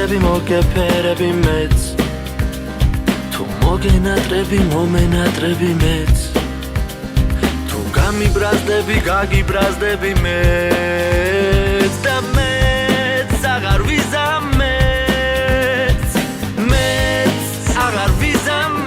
მოგებრაზდები მოგეფერები მეც თუ მოგენატრები მომენატრები მეც თუ გამიბრაზდები გაგიბრაზდები მეც და მეც აღარ ვიზამეც მეც აღარ ვიზამეც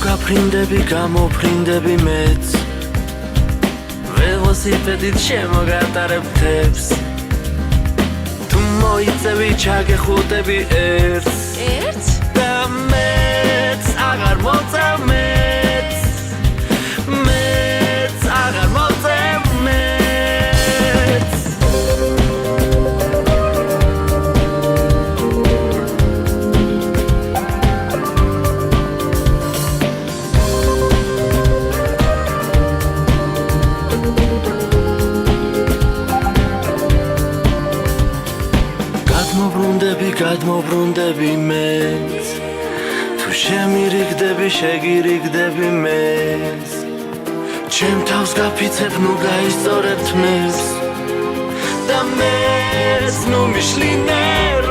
გაფრინდები გამოფრინდები მეც ველოსიპედით შემოგატარებ თებს თუ მოიწევი ჩაგეხუტები ერთს და მეც აღარ მოწევ მეც აღარ მოწევ მეც გადმობრუნდები მეც თუ შემირიგდები შეგირიგდები მეც ჩემ თავს გაფიცებ ნუ გაისწორებთ მეც და მეც ნუ მიშლინებ